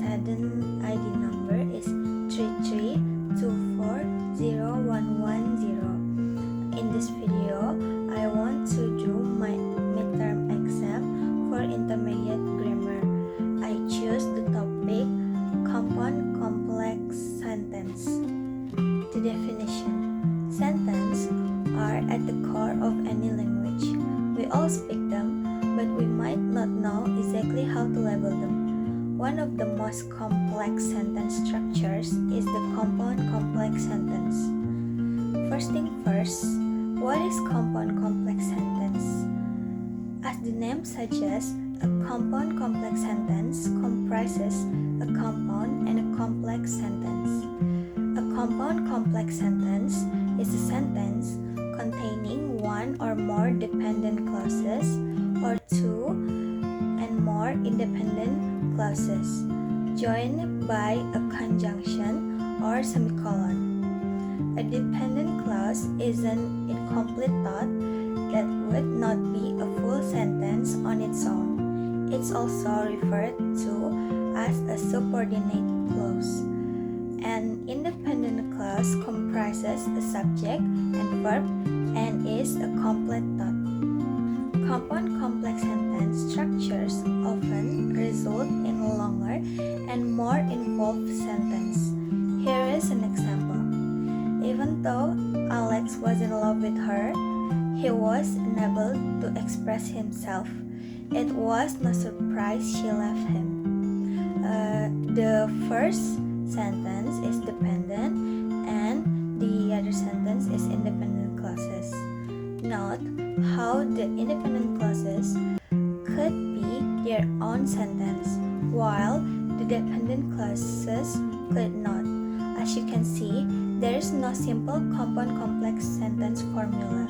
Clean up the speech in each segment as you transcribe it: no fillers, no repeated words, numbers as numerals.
student ID number is 33240110. In this video, I want to do my midterm exam for intermediate grammar. I choose the topic compound complex sentence. The definition: sentences are at the core of any language. We all speak them, but we might not know exactly how to label them. One of the most complex sentence structures is the compound complex sentence. First thing first, what is compound complex sentence? As the name suggests, a compound complex sentence comprises a compound and a complex sentence. A compound complex sentence is a sentence containing one or more dependent clauses or two and more independent clauses joined by a conjunction or semicolon. A dependent clause is an incomplete thought that would not be a full sentence on its own. It's also referred to as a subordinate clause. An independent clause comprises a subject and verb and is a complete thought. Compound complex sentence structures often result in a longer and more involved sentence. Here is an example. Even though Alex was in love with her, he was unable to express himself. It was no surprise she left him. The first sentence is dependent and the other sentence is independent clauses. Note how the independent clauses could be their own sentence, while the dependent clauses could not. As you can see, there is no simple compound complex sentence formula.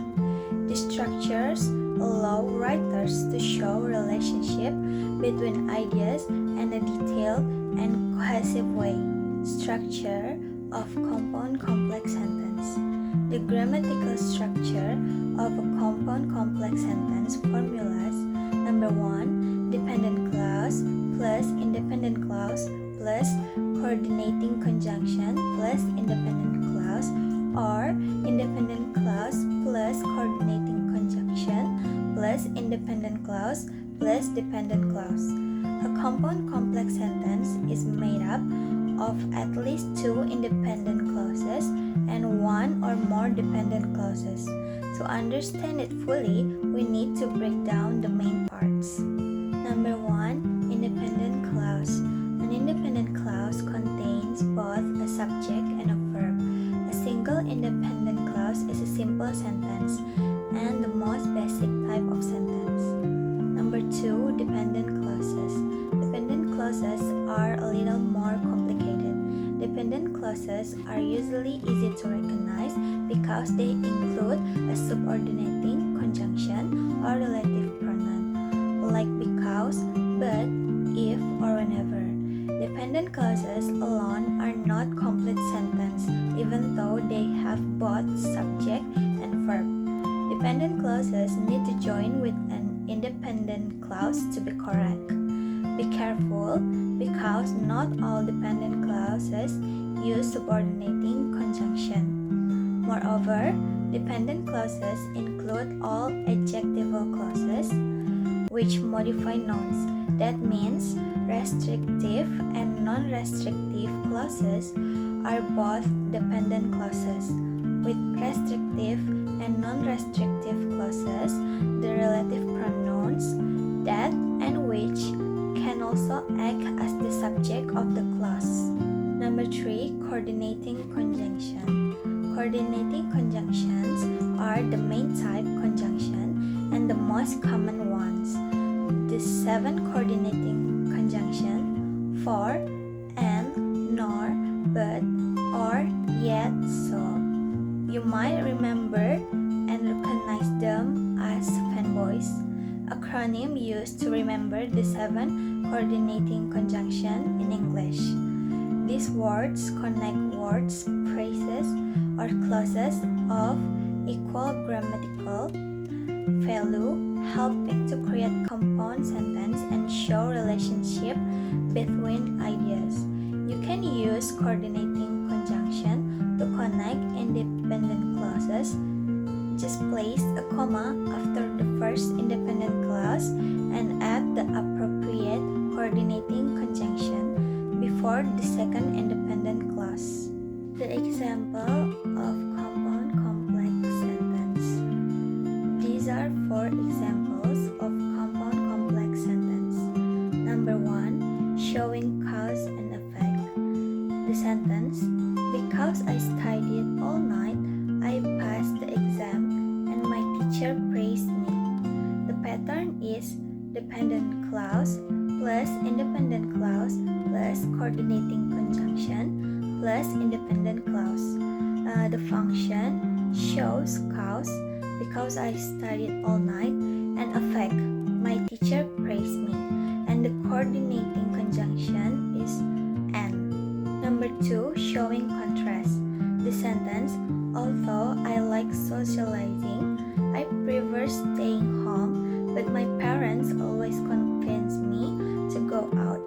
The structures allow writers to show relationship between ideas in a detailed and cohesive way. Structure of compound complex sentence. The grammatical structure of a compound complex sentence formulas: number 1, dependent clause plus independent clause plus coordinating conjunction plus independent clause, or independent clause plus coordinating conjunction plus independent clause plus dependent clause. A compound complex sentence is made up of at least 2 independent clauses and 1 or more dependent clauses. To understand it fully, we need to break down the main parts. Number 1, independent clause. An independent clause contains both a subject and a verb. A single independent clause is a simple sentence and the most basic type of sentence. Number 2, dependent clauses. Dependent clauses are a little more complicated. Dependent clauses are usually easy to recognize because they include a subordinating conjunction or relative pronoun, like because, but, if, or whenever. Dependent clauses alone are not complete sentence, even though they have both subject and verb. Dependent clauses need to join with an independent clause to be correct. Be careful, because not all dependent clauses use subordinating conjunction. Moreover, dependent clauses include all adjectival clauses, which modify nouns. That means restrictive and non-restrictive clauses are both dependent clauses. With restrictive and non-restrictive clauses, the relative pronouns that and which can also act as the subject of the clause. Number 3, coordinating conjunction. Coordinating conjunctions are the main type conjunction and the most common ones. The 7 coordinating conjunction: for, and, nor, but, or, yet, so. You might remember and recognize them as fanboys, acronym used to remember the 7 coordinating conjunction in English. These words connect words, phrases, or clauses of equal grammatical value helping to create compound sentence and show relationship between ideas. You can use coordinating conjunction to connect independent clauses. Just place a comma after the first independent clause and add the appropriate coordinating conjunction before the second independent clause. The example of compound complex sentence. These are 4 examples of compound complex sentence. Number 1, showing cause and effect. The sentence, because I studied all night, I passed the exam and my teacher praised me. The pattern is dependent clause plus independent clause plus coordinating conjunction plus independent clause. The function shows cause, because I studied all night, and effect, my teacher praised me, and the coordinating conjunction is and. Number 2, showing contrast. The sentence, although I like socializing, I prefer staying home, but my parents always convince me to go out.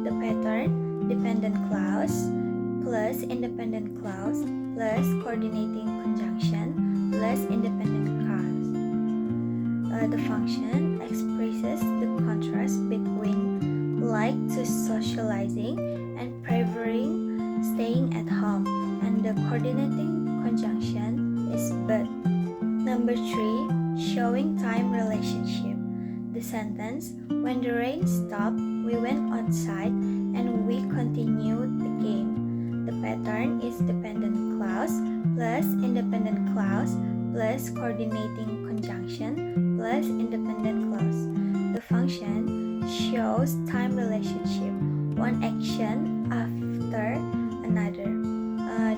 The pattern, dependent clause plus independent clause plus coordinating conjunction plus independent clause. The function expresses the contrast between like to socializing and preferring staying at home, and the coordinating conjunction is but. Number 3, showing time relationship. The sentence, when the rain stopped, we went outside and we continued the game. The pattern is dependent clause plus independent clause plus coordinating conjunction plus independent clause. The function shows time relationship, one action after another.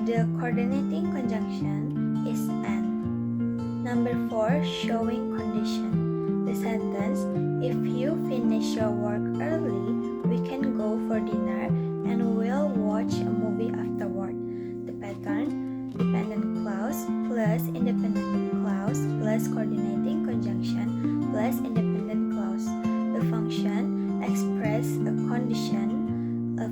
The coordinating conjunction is and. Number 4, showing condition. The sentence, if you finish your work early, we can go for dinner and we'll watch a movie afterward. The pattern, dependent clause plus independent clause plus coordinating conjunction plus independent clause. The function express a condition,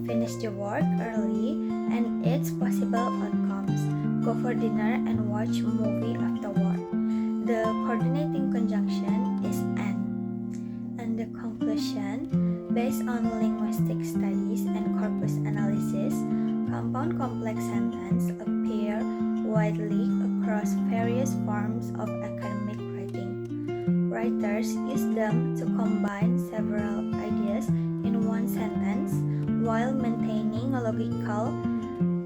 finish the work early and its possible outcomes. Go for dinner and watch a movie afterward. The coordinating conjunction is and. And the conclusion, based on linguistic studies and corpus analysis, compound complex sentence appear widely across various forms of academic writing. Writers use them to combine several ideas in one sentence while maintaining logical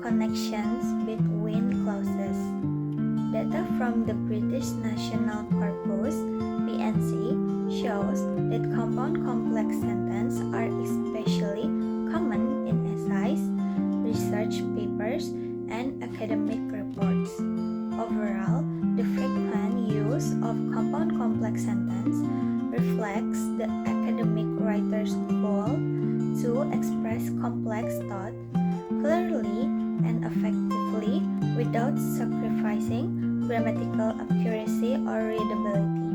connections between clauses. Data from the British National Corpus (BNC) shows that compound complex sentences are especially common in essays, research papers, and academic reports. Overall, the frequent use of compound complex sentence reflects the academic writer's goal to express complex thought clearly and effectively without sacrificing grammatical accuracy or readability.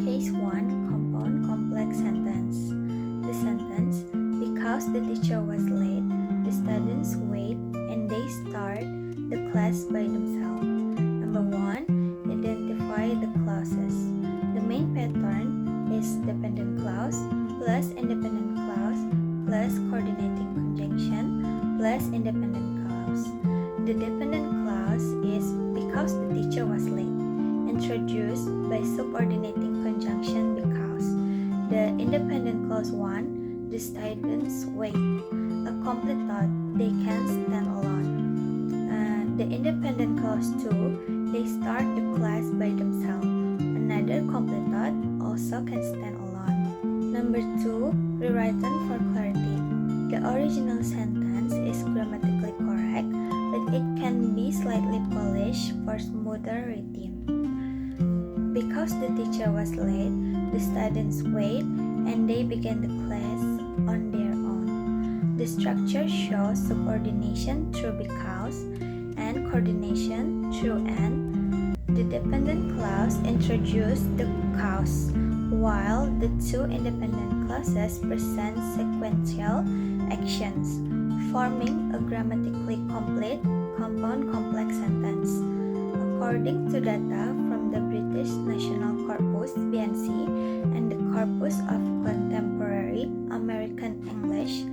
Case 1, compound complex sentence. The sentence, because the teacher was late, the students wait and they start the class by themselves. Number 1, identify the clauses. The main pattern is dependent clause plus independent clause plus coordinating conjunction plus independent clause. The dependent clause is because the teacher was late, introduced by subordinating conjunction because. The independent clause 1, the students wait, a complete thought, they can stand alone. The independent clause 2, they start the class by themselves, another complete thought, also can stand alone. Number 2, rewritten for clarity. The original sentence is grammatically correct, but it can be slightly polished for smoother reading. Because the teacher was late, the students wait and they began the class on their own. The structure shows subordination through because and coordination through and. The dependent clause introduces the cause, while the two independent clauses present sequential actions, forming a grammatically complete compound complex sentence. According to data from the British National Corpus (BNC) and the Corpus of Contemporary American English,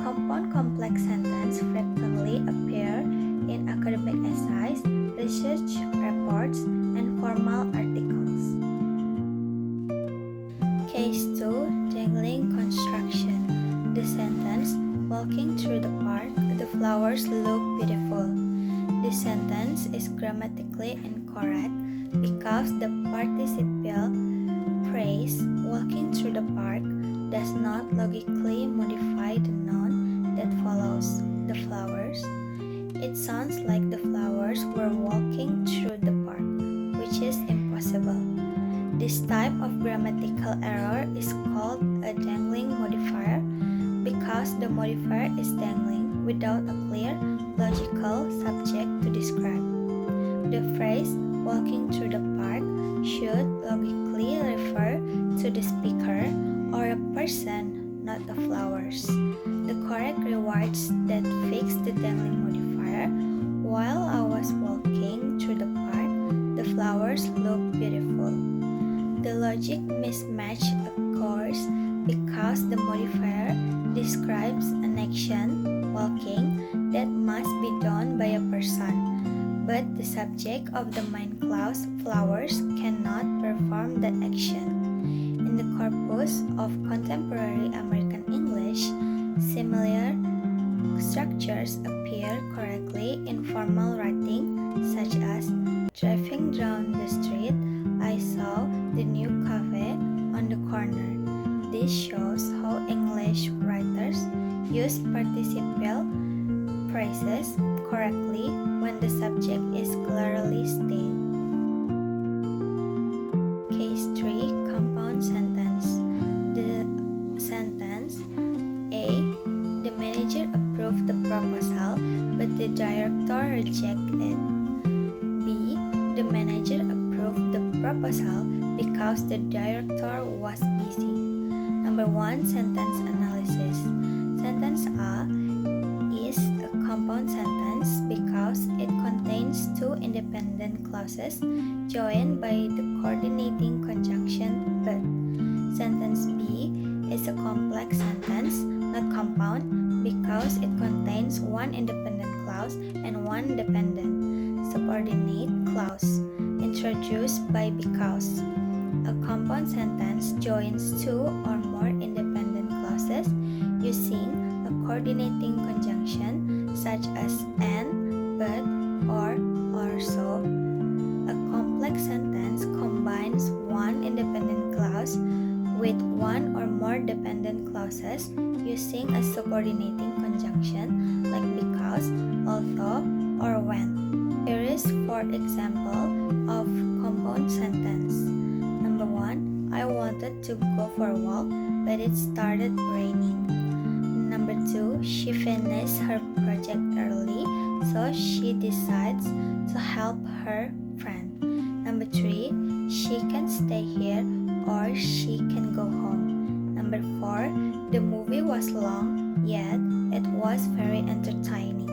compound complex sentence frequently appear in academic essays, research reports, and formal articles. Case 2. Dangling construction. The sentence, walking through the park, the flowers look beautiful. This sentence is grammatically incorrect because the participial phrase walking through the park does not logically modify the noun that follows, the flowers. It sounds like the flowers were walking through the park, which is impossible. This type of grammatical error is called a dangling modifier because the modifier is dangling without a clear logical subject to describe. The phrase walking through the park should logically refer to the speaker or a person, not the flowers. The correct rewards that fix the dangling modifier. While I was walking through the park, the flowers look beautiful. The logic mismatch occurs because the modifier describes an action, walking, that must be done by a person, but the subject of the main clause, flowers, cannot perform that action. In the corpus of contemporary American English, similar structures appear correctly in formal writing, such as driving down the street, I saw the new cafe on the corner. This shows how English writers use participial phrases correctly when the subject is clearly stated. Case 3. Compound sentence. The sentence A. The manager approved the proposal, but the director rejected it. B. The manager approved the proposal because the director was busy. Number 1. Sentence analysis. Sentence A is a compound sentence because it contains two independent clauses joined by the coordinating conjunction but. Sentence B is a complex sentence, not compound, because it contains one independent clause and one dependent subordinate clause introduced by because. A compound sentence joins two or more independent clauses using a coordinating conjunction such as and, but, or so. A complex sentence combines one independent clause with one or more dependent clauses using a subordinating conjunction like because, although, or when. Here is for example of compound sentence. Number 1. I wanted to go for a walk, but it started raining. Number 2. She finished her project early, so she decides to help her friend. Number 3. She can stay here or she can go home. Number 4. The movie was long, yet it was very entertaining.